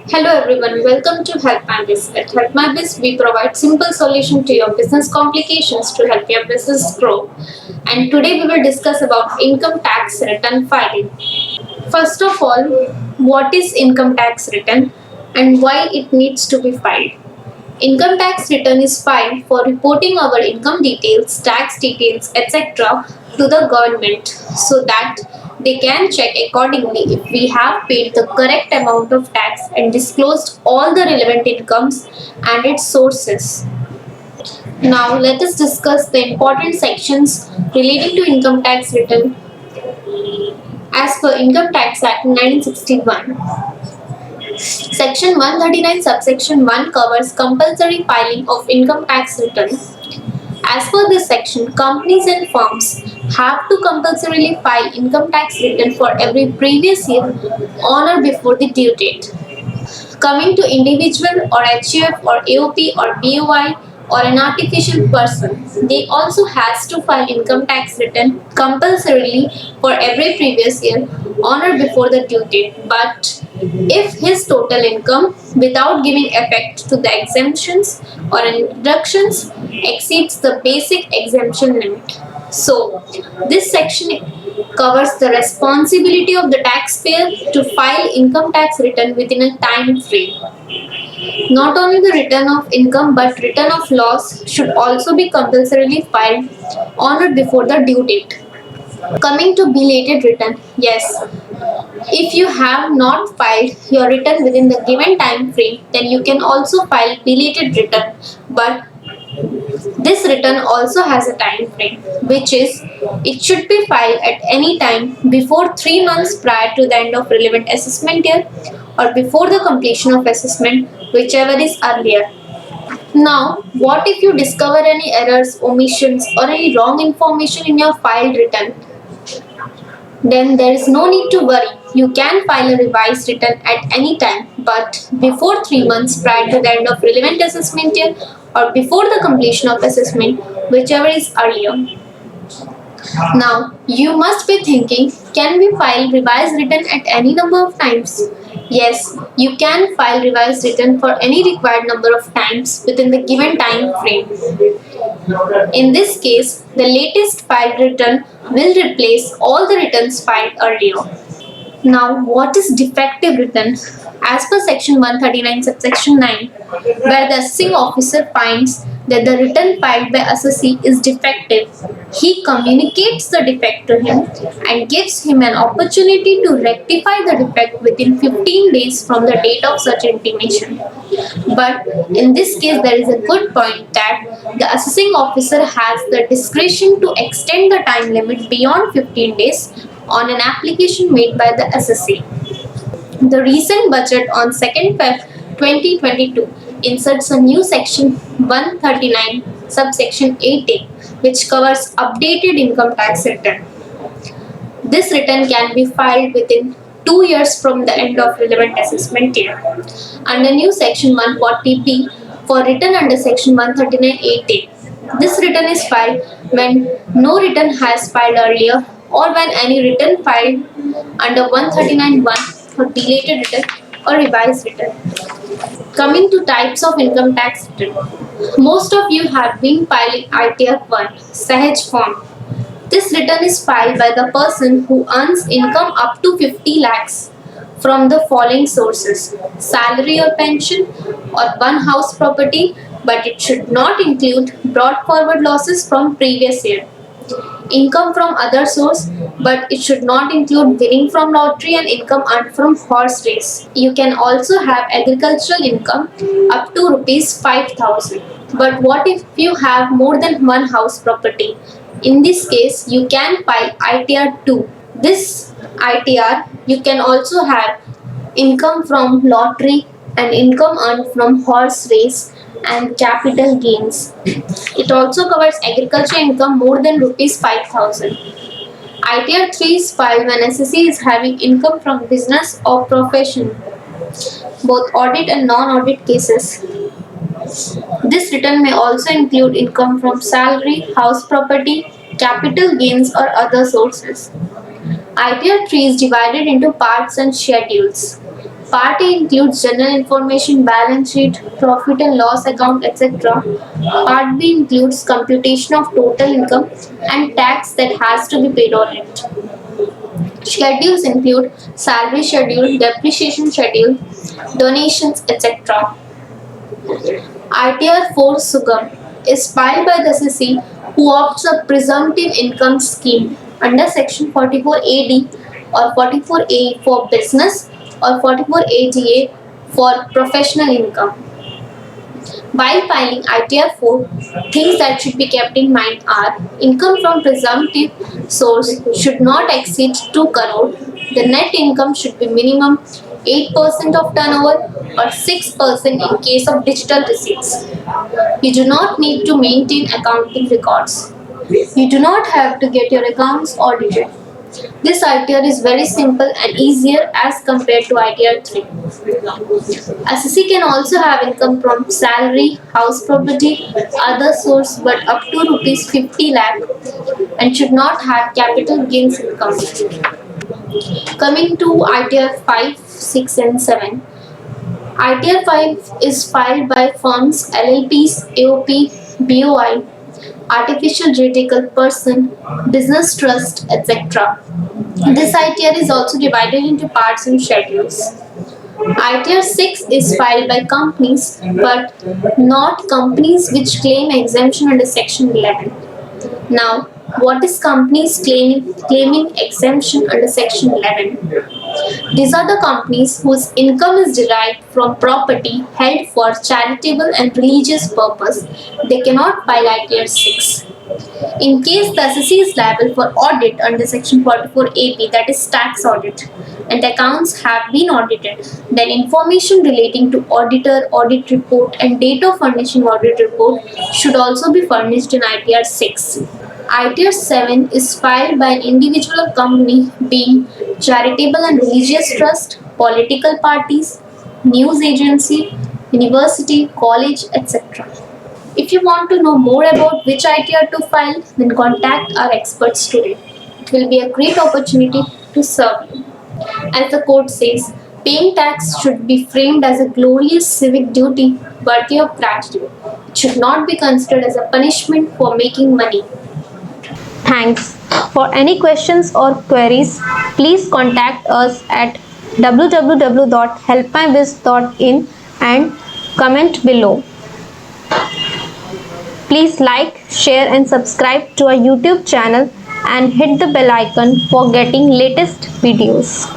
Hello everyone, welcome to Help My Biz. At Help My Biz, we provide simple solution to your business complications to help your business grow. And today we will discuss about income tax return filing. First of all, what is income tax return and why it needs to be filed? Income tax return is filed for reporting our income details, tax details, etc. to the government so that they can check accordingly if we have paid the correct amount of tax and disclosed all the relevant incomes and its sources. Now let us discuss the important sections relating to income tax return as per Income Tax Act 1961. Section 139 subsection 1 covers compulsory filing of income tax return. As per this section, companies and firms have to compulsorily file income tax return for every previous year on or before the due date. Coming to individual or HUF or AOP or BOI or an artificial person, they also has to file income tax return compulsorily for every previous year on or before the due date. But if his total income without giving effect to the exemptions or deductions exceeds the basic exemption limit. So, this section covers the responsibility of the taxpayer to file income tax return within a time frame. Not only the return of income but return of loss should also be compulsorily filed on or before the due date. Coming to belated return, yes, if you have not filed your return within the given time frame, then you can also file belated return, but this return also has a time frame, which is it should be filed at any time before 3 months prior to the end of relevant assessment year or before the completion of assessment, whichever is earlier. Now, what if you discover any errors, omissions, or any wrong information in your filed return? Then there is no need to worry. You can file a revised return at any time, but before 3 months prior to the end of relevant assessment year or before the completion of assessment, whichever is earlier. Now, you must be thinking, can we file revised return at any number of times? Yes, you can file revised return for any required number of times within the given time frame. In this case, the latest filed return will replace all the returns filed earlier. Now, what is defective return? As per section 139 subsection 9, where the assessing officer finds that the return filed by assessee is defective, he communicates the defect to him and gives him an opportunity to rectify the defect within 15 days from the date of such intimation. But in this case, there is a good point that the assessing officer has the discretion to extend the time limit beyond 15 days on an application made by the assessee. The recent budget on 2nd Feb 2022 inserts a new section 139 subsection 8A which covers updated income tax return. This return can be filed within 2 years from the end of relevant assessment year. Under new section 140B for return under section 139 8A. This return is filed when no return has filed earlier or when any return filed under 139(1) for belated return or revised return. Coming to types of income tax return. Most of you have been filing ITR 1 Sahaj form. This return is filed by the person who earns income up to 50 lakhs from the following sources: salary or pension or one house property, but it should not include brought forward losses from previous year. Income from other source, but it should not include winning from lottery and income earned from horse race. You can also have agricultural income up to rupees 5,000. But what if you have more than one house property? In this case, you can file ITR 2. This ITR, you can also have income from lottery and income earned from horse race and capital gains. It also covers agriculture income more than rupees 5,000. ITR 3 is filed when assessee is having income from business or profession, both audit and non-audit cases. This return may also include income from salary, house property, capital gains or other sources. ITR 3 is divided into parts and schedules. Part A includes general information, balance sheet, profit and loss account, etc. Part B includes computation of total income and tax that has to be paid on it. Schedules include salary schedule, depreciation schedule, donations, etc. ITR 4 Sugam is filed by the SEC who opts a presumptive income scheme under Section 44AD or 44A for business or 44ADA for professional income. While filing ITR 4, things that should be kept in mind are income from presumptive source should not exceed 2 crore. The net income should be minimum 8% of turnover or 6% in case of digital receipts. You do not need to maintain accounting records. You do not have to get your accounts audited. This ITR is very simple and easier as compared to ITR 3. SEC can also have income from salary, house property, other source but up to rupees 50 lakh and should not have capital gains income. Coming to ITR 5, 6 and 7. ITR 5 is filed by firms, LLPs, AOP, BOI, artificial juridical person, business trust, etc. This ITR is also divided into parts and schedules. ITR 6 is filed by companies but not companies which claim exemption under Section 11. Now, what is companies claiming exemption under Section 11? These are the companies whose income is derived from property held for charitable and religious purpose. They cannot file ITR 6. In case the SEC is liable for audit under Section 44AP, that is tax audit, and accounts have been audited, then information relating to auditor, audit report, and date of furnishing audit report should also be furnished in ITR 6. ITR 7 is filed by an individual or company being charitable and religious trust, political parties, news agency, university, college, etc. If you want to know more about which ITR to file, then contact our experts today. It will be a great opportunity to serve you. As the code says, paying tax should be framed as a glorious civic duty worthy of gratitude. It should not be considered as a punishment for making money. Thanks. For any questions or queries, please contact us at www.helpmybiz.in and comment below. Please like, share and subscribe to our YouTube channel and hit the bell icon for getting latest videos.